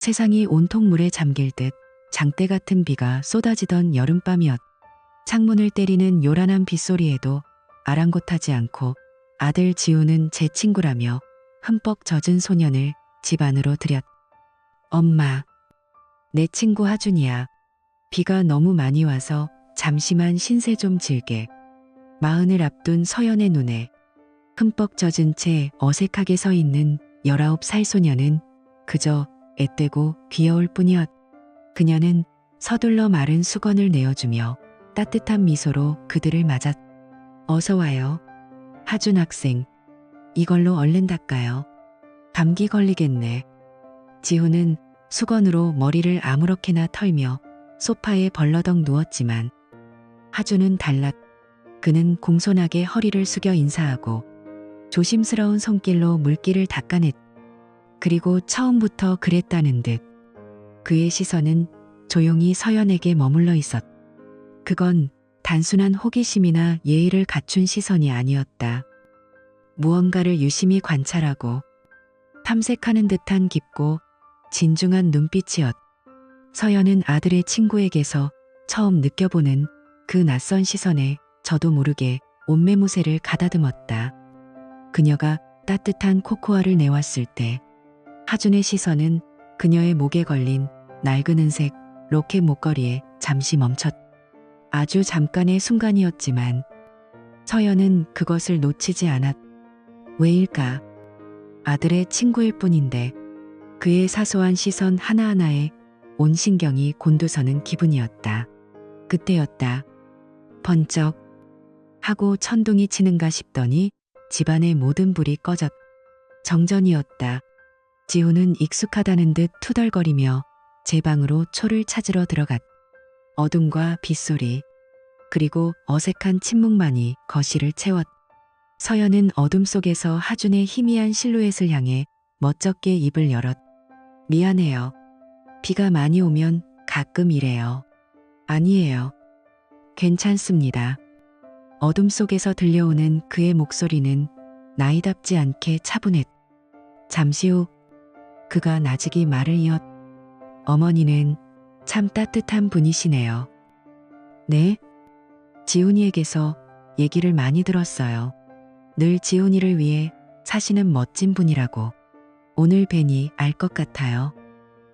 세상이 온통 물에 잠길 듯 장대 같은 비가 쏟아지던 여름밤이었. 창문을 때리는 요란한 빗소리에도 아랑곳하지 않고 아들 지우는 제 친구라며 흠뻑 젖은 소년을 집 안으로 들였. 엄마, 내 친구 하준이야. 비가 너무 많이 와서 잠시만 신세 좀 질게. 마흔을 앞둔 서연의 눈에 흠뻑 젖은 채 어색하게 서 있는 19살 소녀는 그저 앳되고 귀여울 뿐이었. 그녀는 서둘러 마른 수건을 내어주며 따뜻한 미소로 그들을 맞았. 어서 와요. 하준 학생. 이걸로 얼른 닦아요. 감기 걸리겠네. 지훈은 수건으로 머리를 아무렇게나 털며 소파에 벌러덩 누웠지만 하준은 달랐. 그는 공손하게 허리를 숙여 인사하고 조심스러운 손길로 물기를 닦아냈. 그리고 처음부터 그랬다는 듯 그의 시선은 조용히 서연에게 머물러 있었. 그건 단순한 호기심이나 예의를 갖춘 시선이 아니었다. 무언가를 유심히 관찰하고 탐색하는 듯한 깊고 진중한 눈빛이었. 서연은 아들의 친구에게서 처음 느껴보는 그 낯선 시선에 저도 모르게 옷매무새를 가다듬었다. 그녀가 따뜻한 코코아를 내왔을 때 하준의 시선은 그녀의 목에 걸린 낡은 은색 로켓 목걸이에 잠시 멈췄. 아주 잠깐의 순간이었지만 서연은 그것을 놓치지 않았. 왜일까? 아들의 친구일 뿐인데 그의 사소한 시선 하나하나에 온 신경이 곤두서는 기분이었다. 그때였다. 번쩍 하고 천둥이 치는가 싶더니 집안의 모든 불이 꺼졌. 정전이었다. 지훈은 익숙하다는 듯 투덜거리며 제 방으로 초를 찾으러 들어갔. 어둠과 빗소리 그리고 어색한 침묵만이 거실을 채웠. 서연은 어둠 속에서 하준의 희미한 실루엣을 향해 멋쩍게 입을 열었. 미안해요. 비가 많이 오면 가끔 이래요. 아니에요. 괜찮습니다. 어둠 속에서 들려오는 그의 목소리는 나이답지 않게 차분했. 잠시 후 그가 나직이 말을 이었. 어머니는 참 따뜻한 분이시네요. 네? 지훈이에게서 얘기를 많이 들었어요. 늘 지훈이를 위해 사시는 멋진 분이라고. 오늘 뵈니 알 것 같아요.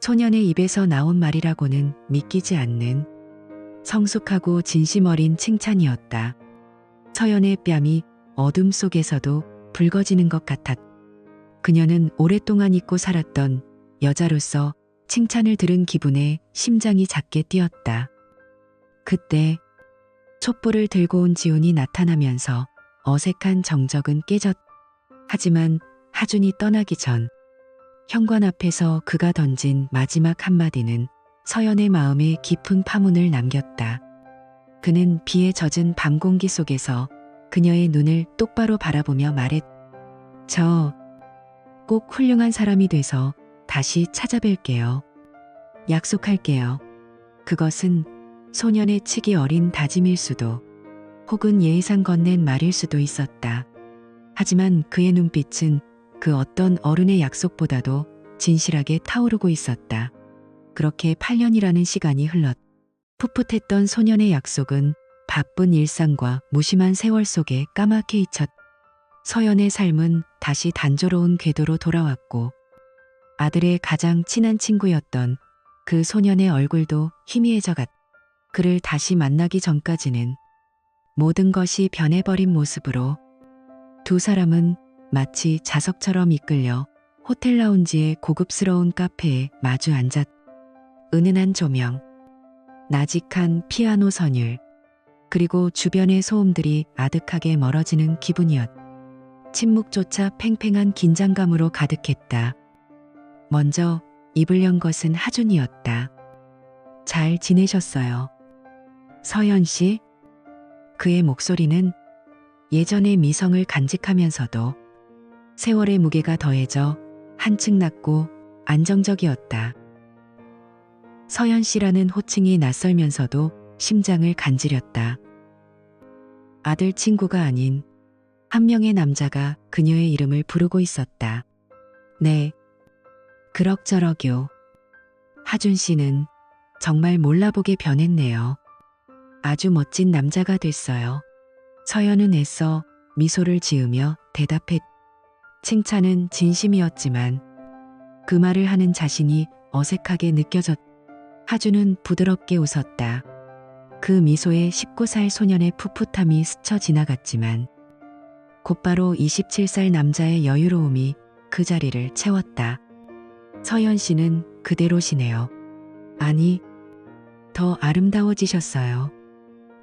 소년의 입에서 나온 말이라고는 믿기지 않는 성숙하고 진심 어린 칭찬이었다. 서연의 뺨이 어둠 속에서도 붉어지는 것 같았. 그녀는 오랫동안 잊고 살았던 여자로서 칭찬을 들은 기분에 심장이 작게 뛰었다. 그때 촛불을 들고 온 지훈이 나타나면서 어색한 정적은 깨졌. 하지만 하준이 떠나기 전 현관 앞에서 그가 던진 마지막 한마디는 서연의 마음에 깊은 파문을 남겼다. 그는 비에 젖은 밤 공기 속에서 그녀의 눈을 똑바로 바라보며 말했. 저 꼭 훌륭한 사람이 돼서 다시 찾아뵐게요. 약속할게요. 그것은 소년의 치기 어린 다짐일 수도 혹은 예의상 건넨 말일 수도 있었다. 하지만 그의 눈빛은 그 어떤 어른의 약속보다도 진실하게 타오르고 있었다. 그렇게 8년이라는 시간이 흘렀. 풋풋했던 소년의 약속은 바쁜 일상과 무심한 세월 속에 까맣게 잊혔. 서연의 삶은 다시 단조로운 궤도로 돌아왔고 아들의 가장 친한 친구였던 그 소년의 얼굴도 희미해져 갔. 그를 다시 만나기 전까지는 모든 것이 변해버린 모습으로 두 사람은 마치 자석처럼 이끌려 호텔 라운지의 고급스러운 카페에 마주 앉았. 은은한 조명, 나직한 피아노 선율, 그리고 주변의 소음들이 아득하게 멀어지는 기분이었. 침묵조차 팽팽한 긴장감으로 가득했다. 먼저 입을 연 것은 하준이었다. 잘 지내셨어요? 서연 씨? 그의 목소리는 예전의 미성을 간직하면서도 세월의 무게가 더해져 한층 낮고 안정적이었다. 서연 씨라는 호칭이 낯설면서도 심장을 간지렸다. 아들 친구가 아닌 한 명의 남자가 그녀의 이름을 부르고 있었다. 네, 그럭저럭요. 하준 씨는 정말 몰라보게 변했네요. 아주 멋진 남자가 됐어요. 서연은 애써 미소를 지으며 대답했. 칭찬은 진심이었지만 그 말을 하는 자신이 어색하게 느껴졌. 하준은 부드럽게 웃었다. 그 미소에 19살 소년의 풋풋함이 스쳐 지나갔지만 곧바로 27살 남자의 여유로움이 그 자리를 채웠다. 서연 씨는 그대로시네요. 아니, 더 아름다워지셨어요.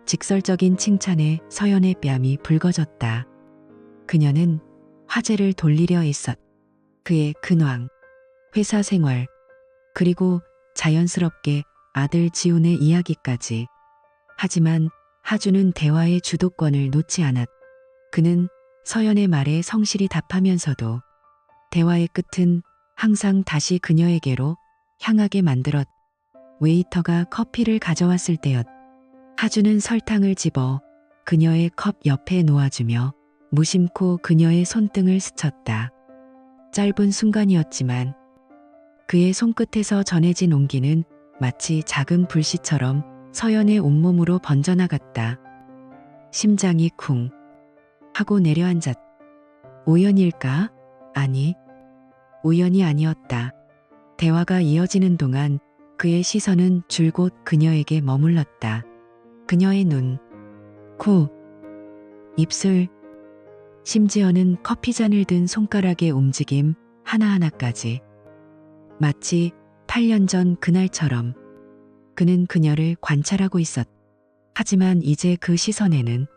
직설적인 칭찬에 서연의 뺨이 붉어졌다. 그녀는 화제를 돌리려 했었. 그의 근황, 회사 생활, 그리고 자연스럽게 아들 지훈의 이야기까지. 하지만 하준은 대화의 주도권을 놓지 않았. 그는 서연의 말에 성실히 답하면서도 대화의 끝은 항상 다시 그녀에게로 향하게 만들었. 웨이터가 커피를 가져왔을 때였. 하준은 설탕을 집어 그녀의 컵 옆에 놓아주며 무심코 그녀의 손등을 스쳤다. 짧은 순간이었지만 그의 손끝에서 전해진 온기는 마치 작은 불씨처럼 서연의 온몸으로 번져나갔다. 심장이 쿵 하고 내려앉았. 우연일까? 아니, 우연이 아니었다. 대화가 이어지는 동안 그의 시선은 줄곧 그녀에게 머물렀다. 그녀의 눈, 코, 입술, 심지어는 커피잔을 든 손가락의 움직임 하나하나까지. 마치 8년 전 그날처럼 그는 그녀를 관찰하고 있었. 하지만 이제 그 시선에는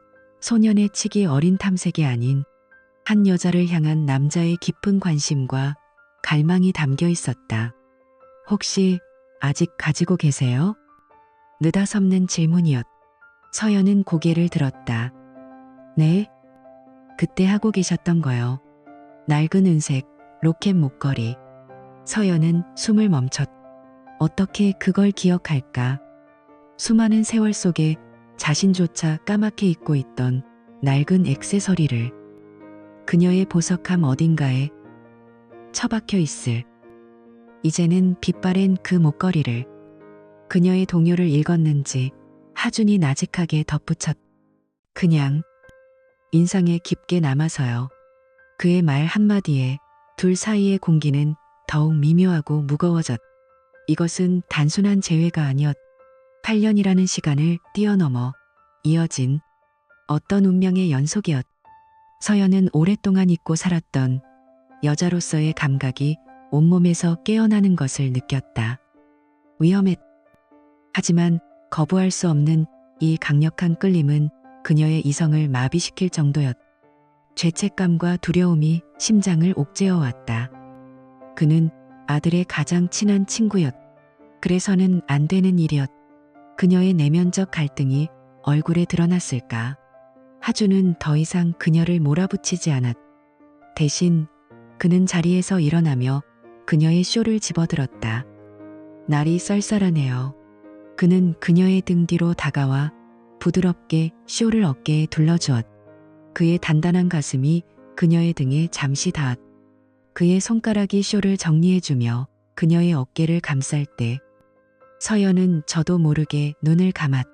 소년의 치기 어린 탐색이 아닌 한 여자를 향한 남자의 깊은 관심과 갈망이 담겨 있었다. 혹시 아직 가지고 계세요? 느닷없는 질문이었. 서연은 고개를 들었다. 네? 그때 하고 계셨던 거요. 낡은 은색 로켓 목걸이. 서연은 숨을 멈췄. 어떻게 그걸 기억할까? 수많은 세월 속에 자신조차 까맣게 잊고 있던 낡은 액세서리를 그녀의 보석함 어딘가에 처박혀 있을. 이제는 빛바랜 그 목걸이를 그녀의 동요를 읽었는지 하준이 나직하게 덧붙였. 그냥 인상에 깊게 남아서요. 그의 말 한마디에 둘 사이의 공기는 더욱 미묘하고 무거워졌. 이것은 단순한 재회가 아니었. 8년이라는 시간을 뛰어넘어 이어진 어떤 운명의 연속이었. 서연은 오랫동안 잊고 살았던 여자로서의 감각이 온몸에서 깨어나는 것을 느꼈다. 위험했. 하지만 거부할 수 없는 이 강력한 끌림은 그녀의 이성을 마비시킬 정도였. 죄책감과 두려움이 심장을 옥죄어 왔다. 그는 아들의 가장 친한 친구였. 그래서는 안 되는 일이었. 그녀의 내면적 갈등이 얼굴에 드러났을까? 하준은 더 이상 그녀를 몰아붙이지 않았. 대신 그는 자리에서 일어나며 그녀의 쇼를 집어들었다. 날이 쌀쌀하네요. 그는 그녀의 등 뒤로 다가와 부드럽게 쇼를 어깨에 둘러주었. 그의 단단한 가슴이 그녀의 등에 잠시 닿았. 그의 손가락이 쇼를 정리해주며 그녀의 어깨를 감쌀 때 서연은 저도 모르게 눈을 감았.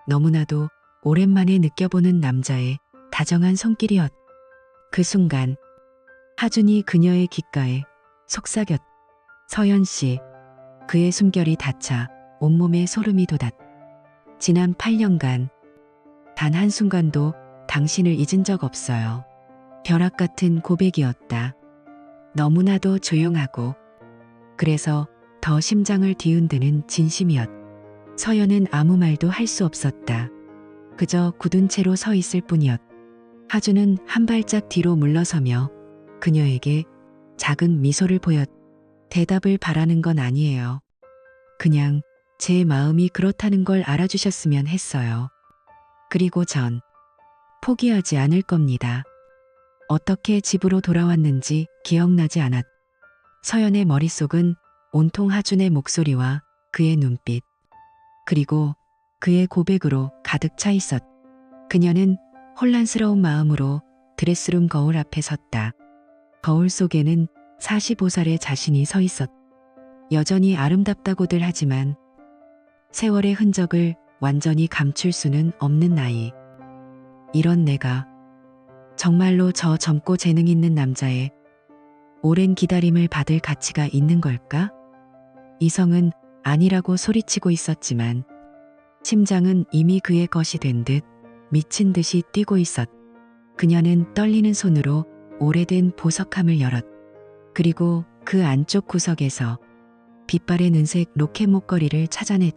너무나도 오랜만에 느껴보는 남자의 다정한 손길이었. 그 순간 하준이 그녀의 귓가에 속삭였. 서연 씨. 그의 숨결이 닿자 온몸에 소름이 돋았. 지난 8년간 단 한순간도 당신을 잊은 적 없어요. 벼락 같은 고백이었다. 너무나도 조용하고 그래서 더 심장을 뒤흔드는 진심이었. 서연은 아무 말도 할 수 없었다. 그저 굳은 채로 서 있을 뿐이었. 하준은 한 발짝 뒤로 물러서며 그녀에게 작은 미소를 보였. 대답을 바라는 건 아니에요. 그냥 제 마음이 그렇다는 걸 알아주셨으면 했어요. 그리고 전 포기하지 않을 겁니다. 어떻게 집으로 돌아왔는지 기억나지 않았. 서연의 머릿속은 온통 하준의 목소리와 그의 눈빛, 그리고 그의 고백으로 가득 차 있었. 그녀는 혼란스러운 마음으로 드레스룸 거울 앞에 섰다. 거울 속에는 45살의 자신이 서 있었. 여전히 아름답다고들 하지만 세월의 흔적을 완전히 감출 수는 없는 나이. 이런 내가 정말로 저 젊고 재능 있는 남자의 오랜 기다림을 받을 가치가 있는 걸까? 이성은 아니라고 소리치고 있었지만 심장은 이미 그의 것이 된 듯 미친 듯이 뛰고 있었. 그녀는 떨리는 손으로 오래된 보석함을 열었. 그리고 그 안쪽 구석에서 빛바랜 은색 로켓 목걸이를 찾아냈.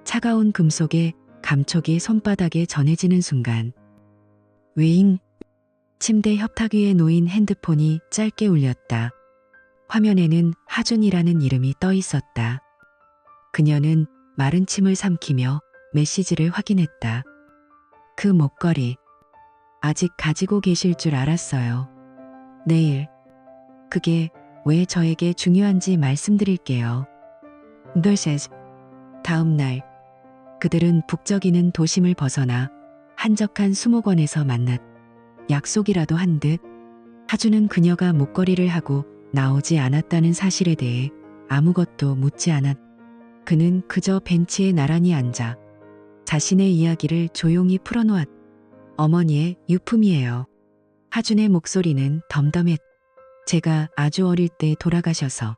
차가운 금속의 감촉이 손바닥에 전해지는 순간 윙! 침대 협탁 위에 놓인 핸드폰이 짧게 울렸다. 화면에는 하준이라는 이름이 떠 있었다. 그녀는 마른 침을 삼키며 메시지를 확인했다. 그 목걸이 아직 가지고 계실 줄 알았어요. 내일. 그게 왜 저에게 중요한지 말씀드릴게요. 널셋. 다음 날 그들은 북적이는 도심을 벗어나 한적한 수목원에서 만났. 약속이라도 한 듯. 하주는 그녀가 목걸이를 하고 나오지 않았다는 사실에 대해 아무것도 묻지 않았. 그는 그저 벤치에 나란히 앉아 자신의 이야기를 조용히 풀어놓았. 어머니의 유품이에요. 하준의 목소리는 덤덤했. 제가 아주 어릴 때 돌아가셔서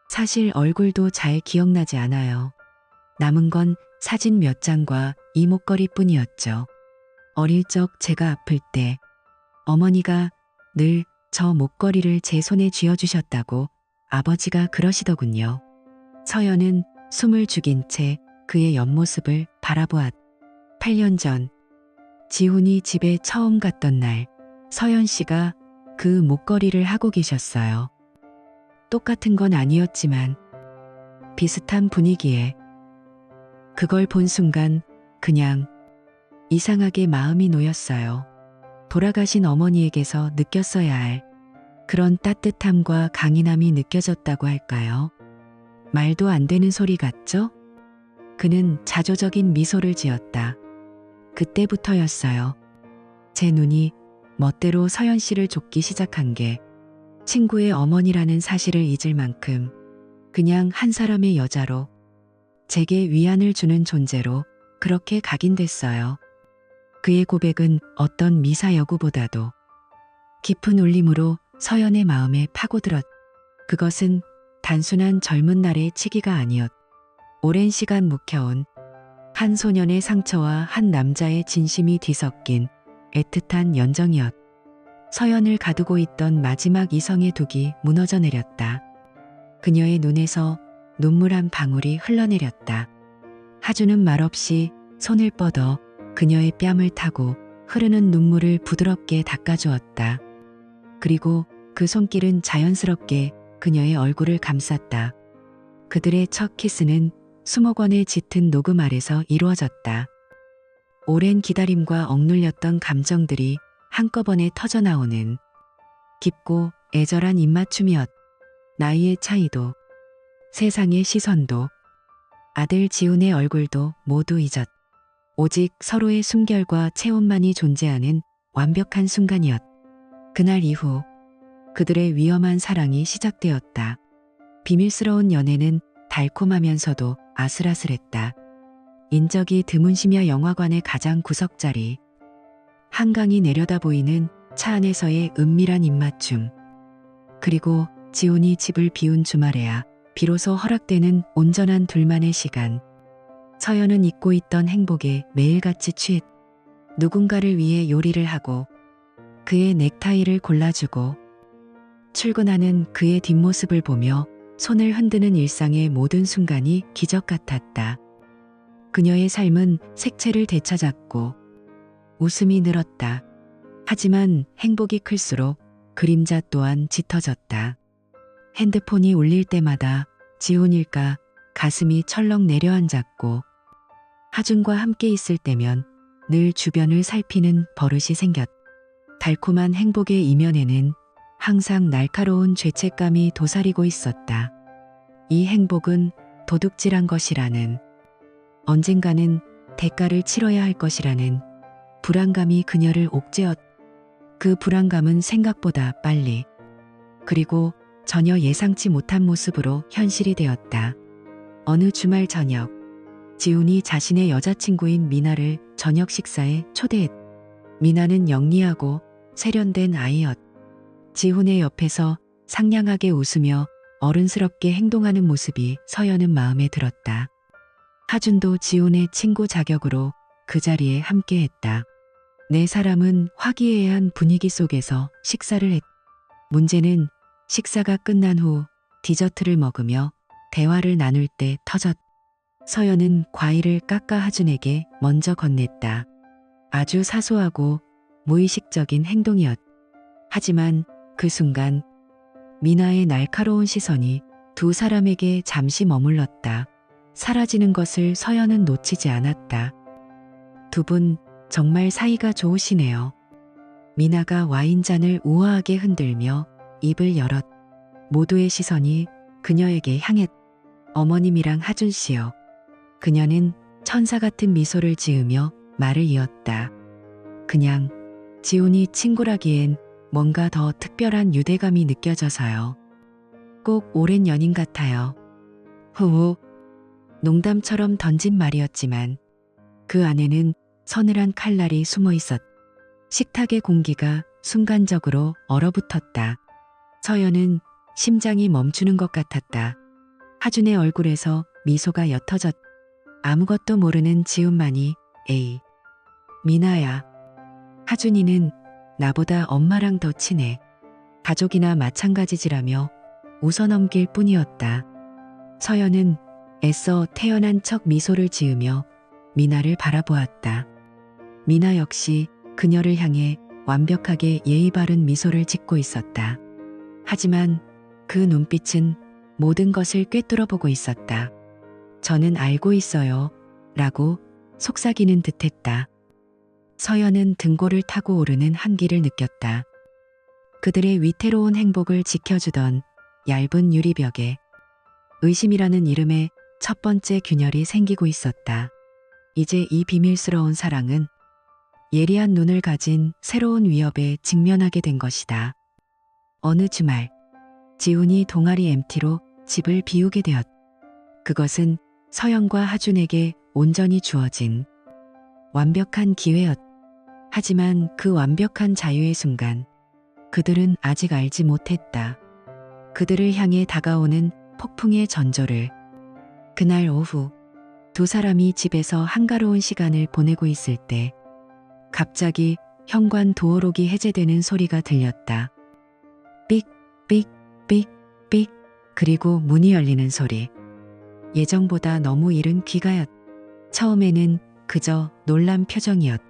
사실 얼굴도 잘 기억나지 않아요. 남은 건 사진 몇 장과 이 목걸이뿐이었죠. 어릴 적 제가 아플 때 어머니가 늘 저 목걸이를 제 손에 쥐어주셨다고 아버지가 그러시더군요. 서연은 숨을 죽인 채 그의 옆모습을 바라보았. 8년 전 지훈이 집에 처음 갔던 날 서연 씨가 그 목걸이를 하고 계셨어요. 똑같은 건 아니었지만 비슷한 분위기에 그걸 본 순간 그냥 이상하게 마음이 놓였어요. 돌아가신 어머니에게서 느꼈어야 할 그런 따뜻함과 강인함이 느껴졌다고 할까요? 말도 안 되는 소리 같죠? 그는 자조적인 미소를 지었다. 그때부터였어요. 제 눈이 멋대로 서연 씨를 쫓기 시작한 게 친구의 어머니라는 사실을 잊을 만큼 그냥 한 사람의 여자로 제게 위안을 주는 존재로 그렇게 각인됐어요. 그의 고백은 어떤 미사 여구보다도 깊은 울림으로 서연의 마음에 파고들었. 그것은 단순한 젊은 날의 치기가 아니었. 오랜 시간 묵혀온 한 소년의 상처와 한 남자의 진심이 뒤섞인 애틋한 연정이었. 서연을 가두고 있던 마지막 이성의 둑이 무너져 내렸다. 그녀의 눈에서 눈물 한 방울이 흘러내렸다. 하주는 말없이 손을 뻗어 그녀의 뺨을 타고 흐르는 눈물을 부드럽게 닦아주었다. 그리고 그 손길은 자연스럽게 그녀의 얼굴을 감쌌다. 그들의 첫 키스는 수목원의 짙은 녹음 아래서 이루어졌다. 오랜 기다림과 억눌렸던 감정들이 한꺼번에 터져나오는 깊고 애절한 입맞춤이었. 나이의 차이도 세상의 시선도 아들 지훈의 얼굴도 모두 잊었. 오직 서로의 숨결과 체온만이 존재하는 완벽한 순간이었. 그날 이후 그들의 위험한 사랑이 시작되었다. 비밀스러운 연애는 달콤하면서도 아슬아슬했다. 인적이 드문시며 영화관의 가장 구석자리. 한강이 내려다 보이는 차 안에서의 은밀한 입맞춤. 그리고 지훈이 집을 비운 주말에야 비로소 허락되는 온전한 둘만의 시간. 서연은 잊고 있던 행복에 매일같이 취했. 누군가를 위해 요리를 하고 그의 넥타이를 골라주고 출근하는 그의 뒷모습을 보며 손을 흔드는 일상의 모든 순간이 기적 같았다. 그녀의 삶은 색채를 되찾았고 웃음이 늘었다. 하지만 행복이 클수록 그림자 또한 짙어졌다. 핸드폰이 울릴 때마다 지훈일까 가슴이 철렁 내려앉았고 하준과 함께 있을 때면 늘 주변을 살피는 버릇이 생겼. 달콤한 행복의 이면에는 항상 날카로운 죄책감이 도사리고 있었다. 이 행복은 도둑질한 것이라는, 언젠가는 대가를 치러야 할 것이라는 불안감이 그녀를 옥죄었. 그 불안감은 생각보다 빨리, 그리고 전혀 예상치 못한 모습으로 현실이 되었다. 어느 주말 저녁, 지훈이 자신의 여자친구인 미나를 저녁 식사에 초대했다. 미나는 영리하고 세련된 아이였. 지훈의 옆에서 상냥하게 웃으며 어른스럽게 행동하는 모습이 서연은 마음에 들었다. 하준도 지훈의 친구 자격으로 그 자리에 함께했다. 네 사람은 화기애애한 분위기 속에서 식사를 했다. 문제는 식사가 끝난 후 디저트를 먹으며 대화를 나눌 때 터졌다. 서연은 과일을 깎아 하준에게 먼저 건넸다. 아주 사소하고 무의식적인 행동이었다. 하지만 그 순간 미나의 날카로운 시선이 두 사람에게 잠시 머물렀다. 사라지는 것을 서연은 놓치지 않았다. 두 분 정말 사이가 좋으시네요. 미나가 와인잔을 우아하게 흔들며 입을 열었. 모두의 시선이 그녀에게 향했. 어머님이랑 하준 씨요. 그녀는 천사 같은 미소를 지으며 말을 이었다. 그냥 지훈이 친구라기엔 뭔가 더 특별한 유대감이 느껴져서요. 꼭 오랜 연인 같아요. 후후. 농담처럼 던진 말이었지만 그 안에는 서늘한 칼날이 숨어 있었다. 식탁의 공기가 순간적으로 얼어붙었다. 서연은 심장이 멈추는 것 같았다. 하준의 얼굴에서 미소가 옅어졌다. 아무것도 모르는 지훈만이 에이. 미나야. 하준이는 나보다 엄마랑 더 친해. 가족이나 마찬가지지라며 웃어넘길 뿐이었다. 서연은 애써 태연한 척 미소를 지으며 미나를 바라보았다. 미나 역시 그녀를 향해 완벽하게 예의 바른 미소를 짓고 있었다. 하지만 그 눈빛은 모든 것을 꿰뚫어 보고 있었다. 저는 알고 있어요. 라고 속삭이는 듯했다. 서연은 등골을 타고 오르는 한기를 느꼈다. 그들의 위태로운 행복을 지켜주던 얇은 유리벽에 의심이라는 이름의 첫 번째 균열이 생기고 있었다. 이제 이 비밀스러운 사랑은 예리한 눈을 가진 새로운 위협에 직면하게 된 것이다. 어느 주말, 지훈이 동아리 MT로 집을 비우게 되었다. 그것은 서연과 하준에게 온전히 주어진 완벽한 기회였다. 하지만 그 완벽한 자유의 순간, 그들은 아직 알지 못했다. 그들을 향해 다가오는 폭풍의 전조를. 그날 오후, 두 사람이 집에서 한가로운 시간을 보내고 있을 때 갑자기 현관 도어록이 해제되는 소리가 들렸다. 삑, 삑, 삑, 삑, 그리고 문이 열리는 소리. 예정보다 너무 이른 귀가였다. 처음에는 그저 놀란 표정이었다.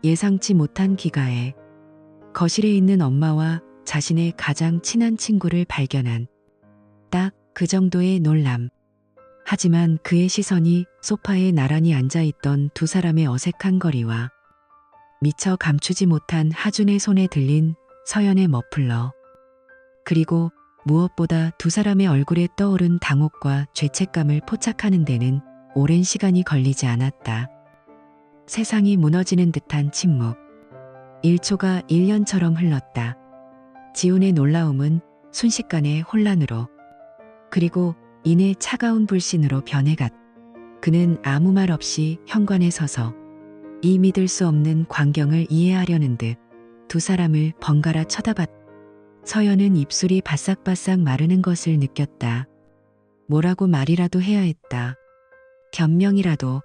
예상치 못한 귀가에 거실에 있는 엄마와 자신의 가장 친한 친구를 발견한 딱 그 정도의 놀람. 하지만 그의 시선이 소파에 나란히 앉아있던 두 사람의 어색한 거리와 미처 감추지 못한 하준의 손에 들린 서연의 머플러, 그리고 무엇보다 두 사람의 얼굴에 떠오른 당혹과 죄책감을 포착하는 데는 오랜 시간이 걸리지 않았다. 세상이 무너지는 듯한 침묵. 1초가 1년처럼 흘렀다. 지훈의 놀라움은 순식간에 혼란으로, 그리고 이내 차가운 불신으로 변해갔다. 그는 아무 말 없이 현관에 서서 이 믿을 수 없는 광경을 이해하려는 듯 두 사람을 번갈아 쳐다봤다. 서연은 입술이 바싹바싹 마르는 것을 느꼈다. 뭐라고 말이라도 해야 했다. 변명이라도,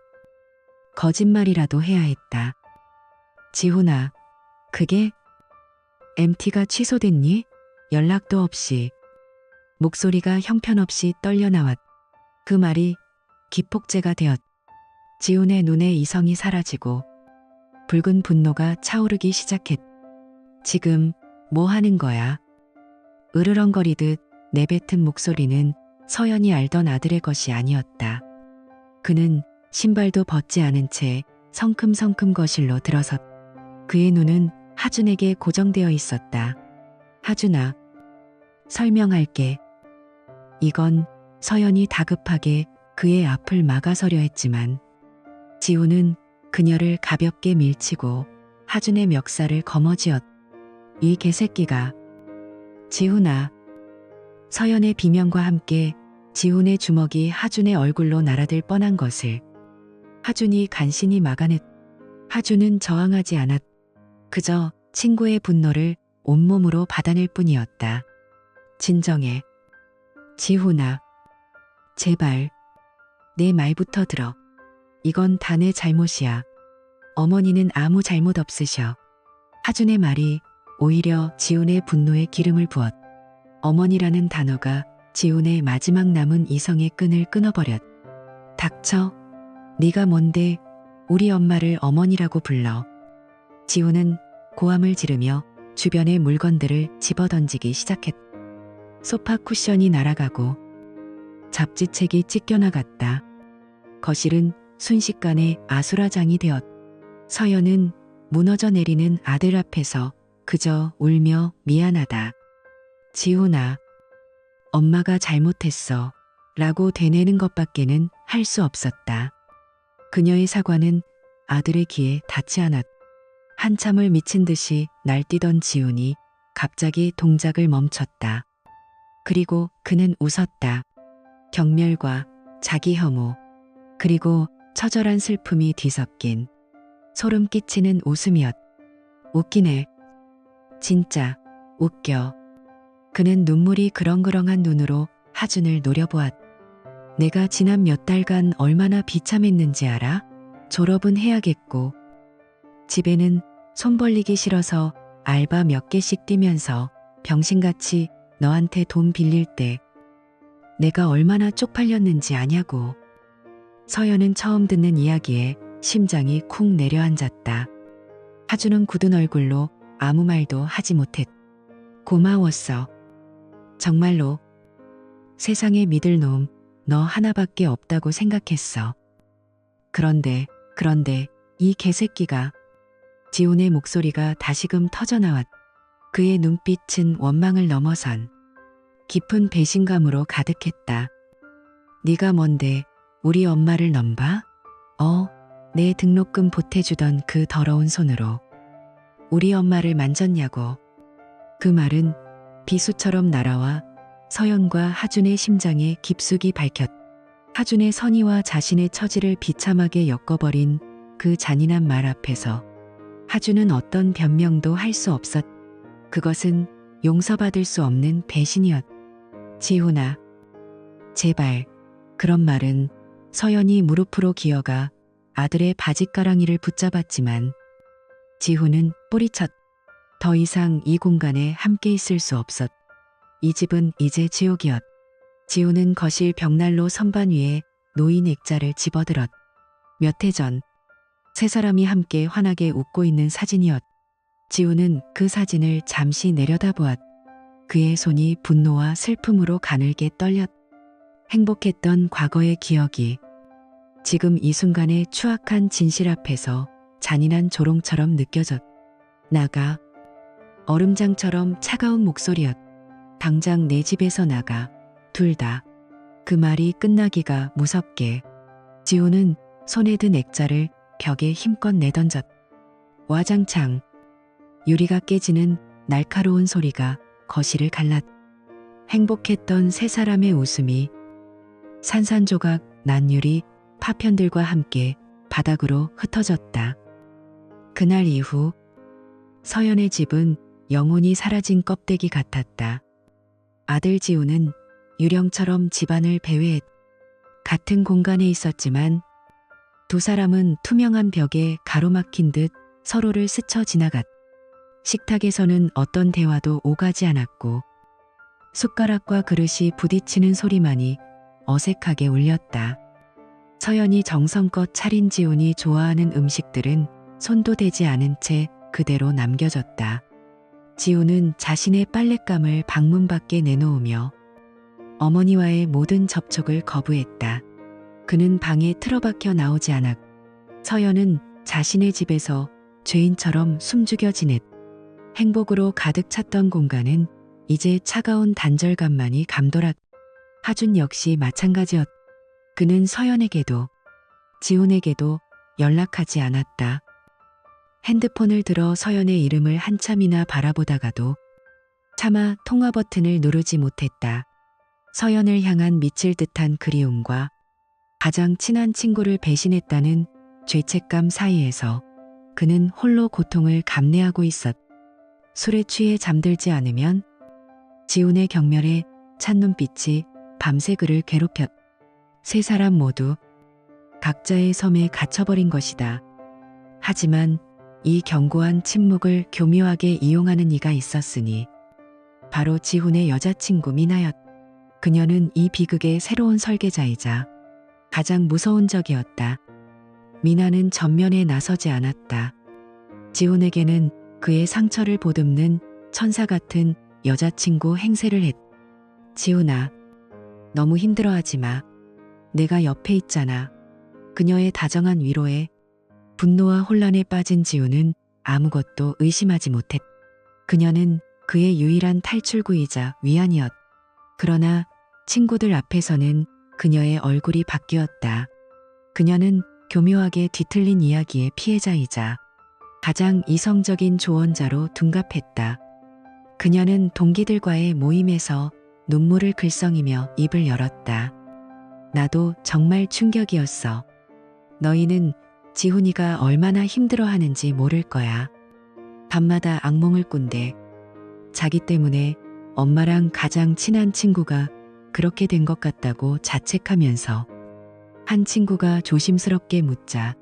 거짓말이라도 해야 했다. 지훈아, 그게 MT가 취소됐니? 연락도 없이. 목소리가 형편없이 떨려 나왔. 그 말이 기폭제가 되었. 지훈의 눈에 이성이 사라지고 붉은 분노가 차오르기 시작했. 지금 뭐 하는 거야? 으르렁거리듯 내뱉은 목소리는 서연이 알던 아들의 것이 아니었다. 그는 신발도 벗지 않은 채 성큼성큼 거실로 들어섰. 그의 눈은 하준에게 고정되어 있었다. 하준아, 설명할게. 이건 서연이 다급하게 그의 앞을 막아서려 했지만 지훈은 그녀를 가볍게 밀치고 하준의 멱살을 거머쥐었. 이 개새끼가. 지훈아. 서연의 비명과 함께 지훈의 주먹이 하준의 얼굴로 날아들 뻔한 것을 하준이 간신히 막아냈. 하준은 저항하지 않았. 그저 친구의 분노를 온몸으로 받아낼 뿐이었다. 진정해. 지훈아. 제발. 내 말부터 들어. 이건 다 내 잘못이야. 어머니는 아무 잘못 없으셔. 하준의 말이 오히려 지훈의 분노에 기름을 부었. 어머니라는 단어가 지훈의 마지막 남은 이성의 끈을 끊어버렸. 닥쳐. 네가 뭔데 우리 엄마를 어머니라고 불러. 지훈은 고함을 지르며 주변의 물건들을 집어던지기 시작했다. 소파 쿠션이 날아가고 잡지책이 찢겨나갔다. 거실은 순식간에 아수라장이 되었다. 서연은 무너져 내리는 아들 앞에서 그저 울며 미안하다. 지훈아, 엄마가 잘못했어. 라고 되뇌는 것밖에는 할 수 없었다. 그녀의 사과는 아들의 귀에 닿지 않았다. 한참을 미친 듯이 날뛰던 지훈이 갑자기 동작을 멈췄다. 그리고 그는 웃었다. 경멸과 자기 혐오, 그리고 처절한 슬픔이 뒤섞인 소름 끼치는 웃음이었다. 웃기네. 진짜 웃겨. 그는 눈물이 그렁그렁한 눈으로 하준을 노려보았다. 내가 지난 몇 달간 얼마나 비참했는지 알아? 졸업은 해야겠고 집에는 손 벌리기 싫어서 알바 몇 개씩 뛰면서 병신같이 너한테 돈 빌릴 때 내가 얼마나 쪽팔렸는지 아냐고. 서연은 처음 듣는 이야기에 심장이 쿵 내려앉았다. 하준은 굳은 얼굴로 아무 말도 하지 못했. 고마웠어. 정말로. 세상에 믿을 놈 너 하나밖에 없다고 생각했어. 그런데 이 개새끼가. 지훈의 목소리가 다시금 터져나왔. 그의 눈빛은 원망을 넘어선 깊은 배신감으로 가득했다. 네가 뭔데 우리 엄마를 넘봐? 내 등록금 보태주던 그 더러운 손으로 우리 엄마를 만졌냐고. 그 말은 비수처럼 날아와 서연과 하준의 심장에 깊숙이 박혔. 하준의 선의와 자신의 처지를 비참하게 엮어버린 그 잔인한 말 앞에서 하준은 어떤 변명도 할 수 없었. 그것은 용서받을 수 없는 배신이었. 지훈아, 제발. 그런 말은. 서연이 무릎으로 기어가 아들의 바짓가랑이를 붙잡았지만 지훈은 뿌리쳤. 더 이상 이 공간에 함께 있을 수 없었. 이 집은 이제 지옥이었. 지훈은 거실 벽난로 선반 위에 놓인 액자를 집어들었. 몇 해 전 세 사람이 함께 환하게 웃고 있는 사진이었. 지훈은 그 사진을 잠시 내려다보았. 그의 손이 분노와 슬픔으로 가늘게 떨렸. 행복했던 과거의 기억이 지금 이 순간의 추악한 진실 앞에서 잔인한 조롱처럼 느껴졌. 나가. 얼음장처럼 차가운 목소리였. 당장 내 집에서 나가. 둘 다. 그 말이 끝나기가 무섭게 지훈은 손에 든 액자를 벽에 힘껏 내던졌. 와장창. 유리가 깨지는 날카로운 소리가 거실을 갈랐. 행복했던 세 사람의 웃음이 산산조각 난 유리 파편들과 함께 바닥으로 흩어졌다. 그날 이후 서연의 집은 영혼이 사라진 껍데기 같았다. 아들 지훈은 유령처럼 집안을 배회했. 같은 공간에 있었지만 두 사람은 투명한 벽에 가로막힌 듯 서로를 스쳐 지나갔. 식탁에서는 어떤 대화도 오가지 않았고 숟가락과 그릇이 부딪히는 소리만이 어색하게 울렸다. 서연이 정성껏 차린 지훈이 좋아하는 음식들은 손도 대지 않은 채 그대로 남겨졌다. 지훈은 자신의 빨랫감을 방문 밖에 내놓으며 어머니와의 모든 접촉을 거부했다. 그는 방에 틀어박혀 나오지 않았. 서연은 자신의 집에서 죄인처럼 숨죽여 지냈. 행복으로 가득 찼던 공간은 이제 차가운 단절감만이 감돌았. 하준 역시 마찬가지였. 그는 서연에게도 지훈에게도 연락하지 않았다. 핸드폰을 들어 서연의 이름을 한참이나 바라보다가도 차마 통화 버튼을 누르지 못했다. 서연을 향한 미칠 듯한 그리움과 가장 친한 친구를 배신했다는 죄책감 사이에서 그는 홀로 고통을 감내하고 있었다. 술에 취해 잠들지 않으면 지훈의 경멸에 찬 눈빛이 밤새 그를 괴롭혔다. 세 사람 모두 각자의 섬에 갇혀버린 것이다. 하지만 이 견고한 침묵을 교묘하게 이용하는 이가 있었으니 바로 지훈의 여자친구 미나였다. 그녀는 이 비극의 새로운 설계자이자 가장 무서운 적이었다. 미나는 전면에 나서지 않았다. 지훈에게는 그의 상처를 보듬는 천사 같은 여자친구 행세를 했다. 지훈아, 너무 힘들어하지 마. 내가 옆에 있잖아. 그녀의 다정한 위로에 분노와 혼란에 빠진 지훈은 아무것도 의심하지 못했다. 그녀는 그의 유일한 탈출구이자 위안이었다. 그러나 친구들 앞에서는 그녀의 얼굴이 바뀌었다. 그녀는 교묘하게 뒤틀린 이야기의 피해자이자 가장 이성적인 조언자로 둔갑했다. 그녀는 동기들과의 모임에서 눈물을 글썽이며 입을 열었다. 나도 정말 충격이었어. 너희는 지훈이가 얼마나 힘들어하는지 모를 거야. 밤마다 악몽을 꾼대. 자기 때문에 엄마랑 가장 친한 친구가 그렇게 된 것 같다고 자책하면서 한 친구가 조심스럽게 묻자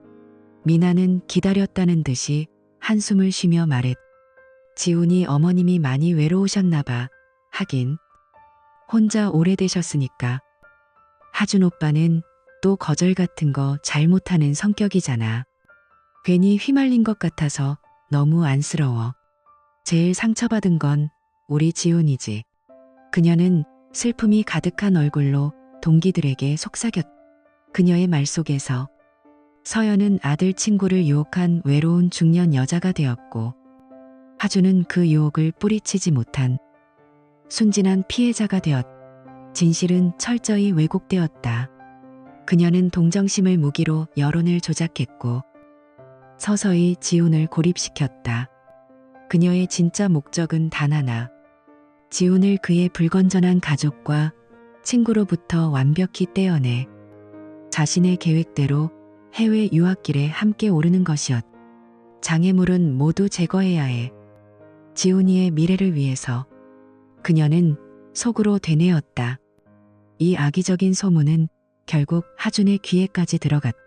미나는 기다렸다는 듯이 한숨을 쉬며 말했다. 지훈이 어머님이 많이 외로우셨나 봐. 하긴 혼자 오래되셨으니까. 하준 오빠는 또 거절 같은 거 잘못하는 성격이잖아. 괜히 휘말린 것 같아서 너무 안쓰러워. 제일 상처받은 건 우리 지훈이지. 그녀는 슬픔이 가득한 얼굴로 동기들에게 속삭였다. 그녀의 말 속에서 서연은 아들 친구를 유혹한 외로운 중년 여자가 되었고 하준은 그 유혹을 뿌리치지 못한 순진한 피해자가 되었다. 진실은 철저히 왜곡되었다. 그녀는 동정심을 무기로 여론을 조작했고 서서히 지훈을 고립시켰다. 그녀의 진짜 목적은 단 하나. 지훈을 그의 불건전한 가족과 친구로부터 완벽히 떼어내 자신의 계획대로 해외 유학길에 함께 오르는 것이었다. 장애물은 모두 제거해야 해. 지훈이의 미래를 위해서. 그녀는 속으로 되뇌었다. 이 악의적인 소문은 결국 하준의 귀에까지 들어갔다.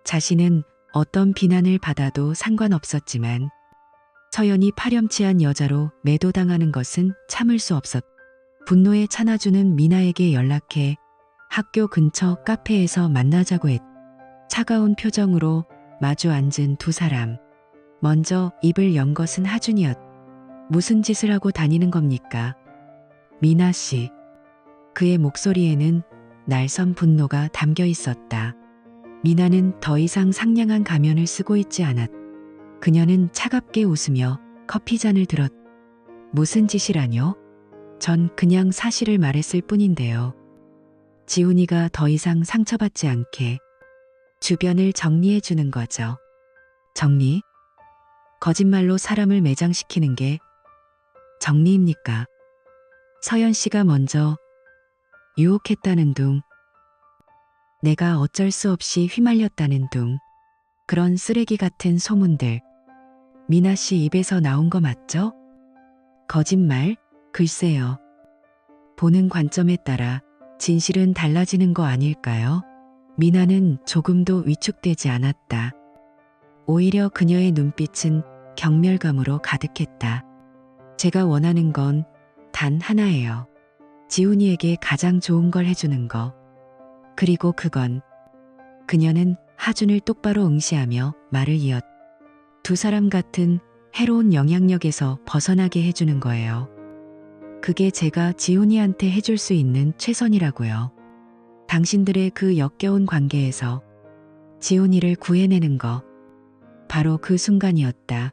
자신은 어떤 비난을 받아도 상관없었지만 서연이 파렴치한 여자로 매도당하는 것은 참을 수 없었다. 분노에 찬 하준은 미나에게 연락해 학교 근처 카페에서 만나자고 했다. 차가운 표정으로 마주 앉은 두 사람. 먼저 입을 연 것은 하준이었다. 무슨 짓을 하고 다니는 겁니까? 미나 씨. 그의 목소리에는 날선 분노가 담겨 있었다. 미나는 더 이상 상냥한 가면을 쓰고 있지 않았다. 그녀는 차갑게 웃으며 커피잔을 들었다. 무슨 짓이라뇨? 전 그냥 사실을 말했을 뿐인데요. 지훈이가 더 이상 상처받지 않게 주변을 정리해 주는 거죠. 정리? 거짓말로 사람을 매장시키는 게 정리입니까? 서연 씨가 먼저 유혹했다는 둥, 내가 어쩔 수 없이 휘말렸다는 둥, 그런 쓰레기 같은 소문들. 미나 씨 입에서 나온 거 맞죠? 거짓말? 글쎄요. 보는 관점에 따라 진실은 달라지는 거 아닐까요? 미나는 조금도 위축되지 않았다. 오히려 그녀의 눈빛은 경멸감으로 가득했다. 제가 원하는 건 단 하나예요. 지훈이에게 가장 좋은 걸 해주는 거. 그리고 그건 그녀는 하준을 똑바로 응시하며 말을 이었다. 두 사람 같은 해로운 영향력에서 벗어나게 해주는 거예요. 그게 제가 지훈이한테 해줄 수 있는 최선이라고요. 당신들의 그 역겨운 관계에서 지훈이를 구해내는 거. 바로 그 순간이었다.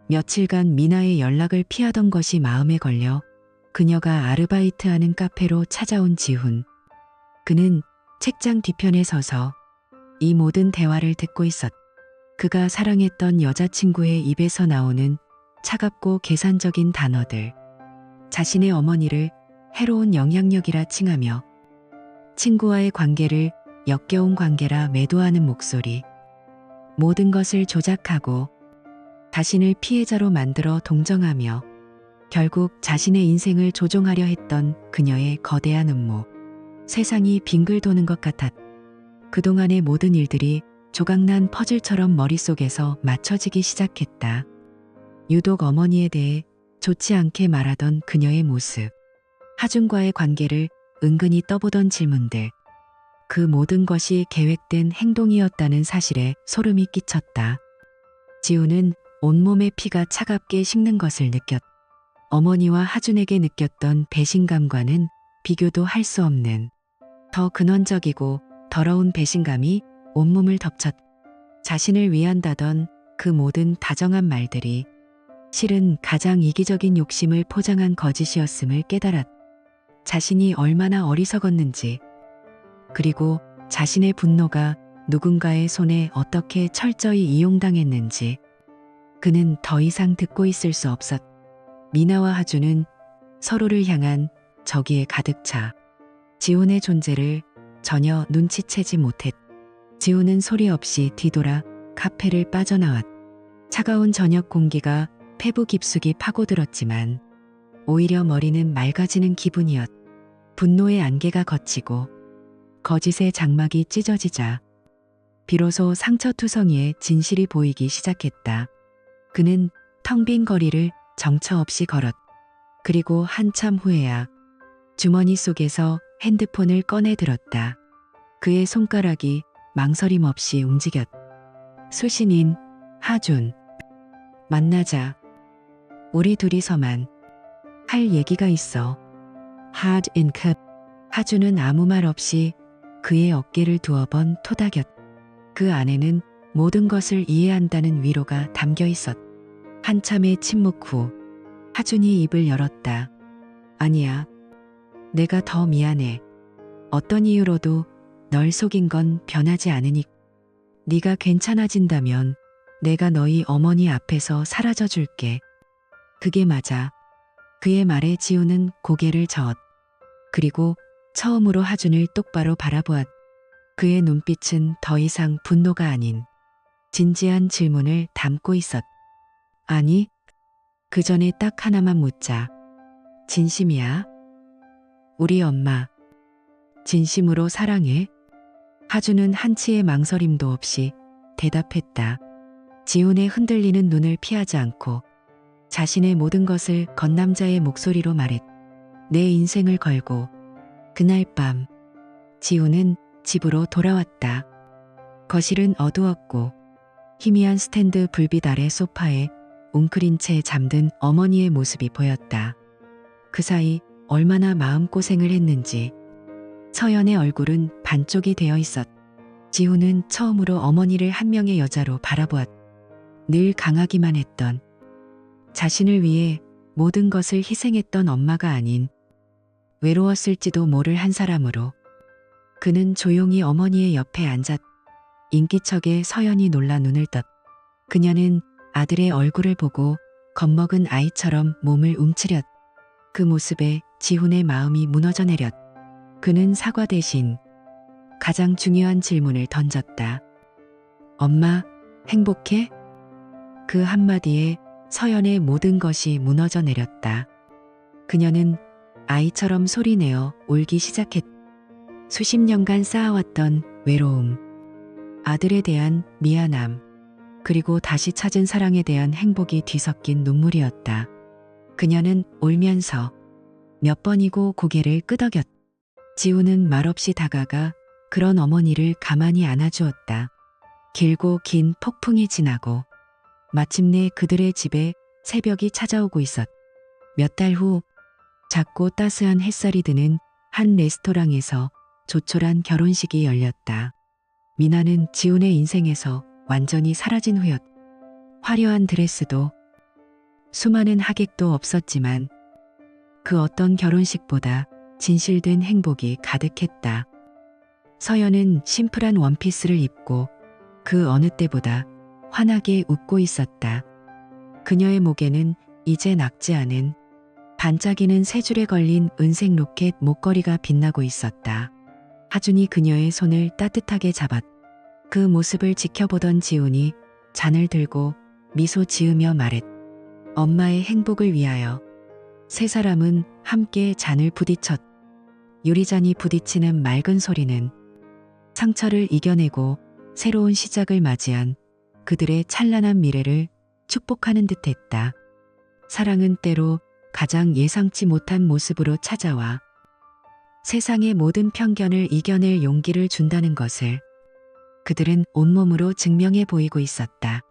며칠간 미나의 연락을 피하던 것이 마음에 걸려 그녀가 아르바이트하는 카페로 찾아온 지훈. 그는 책장 뒤편에 서서 이 모든 대화를 듣고 있었다. 그가 사랑했던 여자친구의 입에서 나오는 차갑고 계산적인 단어들. 자신의 어머니를 해로운 영향력이라 칭하며 친구와의 관계를 역겨운 관계라 매도하는 목소리, 모든 것을 조작하고 자신을 피해자로 만들어 동정하며 결국 자신의 인생을 조종하려 했던 그녀의 거대한 음모. 세상이 빙글 도는 것 같았. 그동안의 모든 일들이 조각난 퍼즐처럼 머릿속에서 맞춰지기 시작했다. 유독 어머니에 대해 좋지 않게 말하던 그녀의 모습, 하준과의 관계를 은근히 떠보던 질문들, 그 모든 것이 계획된 행동이었다는 사실에 소름이 끼쳤다. 지우는 온몸의 피가 차갑게 식는 것을 느꼈다. 어머니와 하준에게 느꼈던 배신감과는 비교도 할 수 없는 더 근원적이고 더러운 배신감이 온몸을 덮쳤다. 자신을 위한다던 그 모든 다정한 말들이 실은 가장 이기적인 욕심을 포장한 거짓이었음을 깨달았다. 자신이 얼마나 어리석었는지, 그리고 자신의 분노가 누군가의 손에 어떻게 철저히 이용당했는지 그는 더 이상 듣고 있을 수 없었다. 미나와 하준은 서로를 향한 적의에 가득 차 지훈의 존재를 전혀 눈치채지 못했다. 지훈은 소리 없이 뒤돌아 카페를 빠져나왔다. 차가운 저녁 공기가 폐부 깊숙이 파고들었지만 오히려 머리는 맑아지는 기분이었다. 분노의 안개가 걷히고 거짓의 장막이 찢어지자 비로소 상처투성이의 진실이 보이기 시작했다. 그는 텅 빈 거리를 정처 없이 걸었다. 그리고 한참 후에야 주머니 속에서 핸드폰을 꺼내 들었다. 그의 손가락이 망설임 없이 움직였다. 수신인 하준. 만나자. 우리 둘이서만 할 얘기가 있어. Hard in cup. 하준은 아무 말 없이 그의 어깨를 두어 번 토닥였다. 그 안에는 모든 것을 이해한다는 위로가 담겨 있었다. 한참의 침묵 후 하준이 입을 열었다. 아니야. 내가 더 미안해. 어떤 이유로도 널 속인 건 변하지 않으니. 네가 괜찮아진다면 내가 너희 어머니 앞에서 사라져 줄게. 그게 맞아. 그의 말에 지우는 고개를 저었다. 그리고 처음으로 하준을 똑바로 바라보았다. 그의 눈빛은 더 이상 분노가 아닌 진지한 질문을 담고 있었다. 아니, 그 전에 딱 하나만 묻자. 진심이야? 우리 엄마, 진심으로 사랑해? 하준은 한치의 망설임도 없이 대답했다. 지훈의 흔들리는 눈을 피하지 않고 자신의 모든 것을 건남자의 목소리로 말했다. 내 인생을 걸고. 그날 밤 지훈은 집으로 돌아왔다. 거실은 어두웠고 희미한 스탠드 불빛 아래 소파에 웅크린 채 잠든 어머니의 모습이 보였다. 그 사이 얼마나 마음고생을 했는지 서연의 얼굴은 반쪽이 되어 있었다. 지훈은 처음으로 어머니를 한 명의 여자로 바라보았다. 늘 강하기만 했던, 자신을 위해 모든 것을 희생했던 엄마가 아닌 외로웠을지도 모를 한 사람으로 그는 조용히 어머니의 옆에 앉았다. 인기척에 서연이 놀라 눈을 떴다. 그녀는 아들의 얼굴을 보고 겁먹은 아이처럼 몸을 움츠렸다. 그 모습에 지훈의 마음이 무너져 내렸다. 그는 사과 대신 가장 중요한 질문을 던졌다. 엄마, 행복해? 그 한마디에 서연의 모든 것이 무너져 내렸다. 그녀는 아이처럼 소리내어 울기 시작했다. 수십 년간 쌓아왔던 외로움, 아들에 대한 미안함, 그리고 다시 찾은 사랑에 대한 행복이 뒤섞인 눈물이었다. 그녀는 울면서 몇 번이고 고개를 끄덕였다. 지우는 말없이 다가가 그런 어머니를 가만히 안아주었다. 길고 긴 폭풍이 지나고 마침내 그들의 집에 새벽이 찾아오고 있었다. 몇 달 후 작고 따스한 햇살이 드는 한 레스토랑에서 조촐한 결혼식이 열렸다. 미나는 지훈의 인생에서 완전히 사라진 후였다. 화려한 드레스도 수많은 하객도 없었지만 그 어떤 결혼식보다 진실된 행복이 가득했다. 서연은 심플한 원피스를 입고 그 어느 때보다 환하게 웃고 있었다. 그녀의 목에는 이제 낙지 않은 반짝이는 세 줄에 걸린 은색 로켓 목걸이가 빛나고 있었다. 하준이 그녀의 손을 따뜻하게 잡았다. 그 모습을 지켜보던 지훈이 잔을 들고 미소 지으며 말했다. 엄마의 행복을 위하여. 세 사람은 함께 잔을 부딪혔다. 유리잔이 부딪히는 맑은 소리는 상처를 이겨내고 새로운 시작을 맞이한 그들의 찬란한 미래를 축복하는 듯했다. 사랑은 때로 가장 예상치 못한 모습으로 찾아와 세상의 모든 편견을 이겨낼 용기를 준다는 것을 그들은 온몸으로 증명해 보이고 있었다.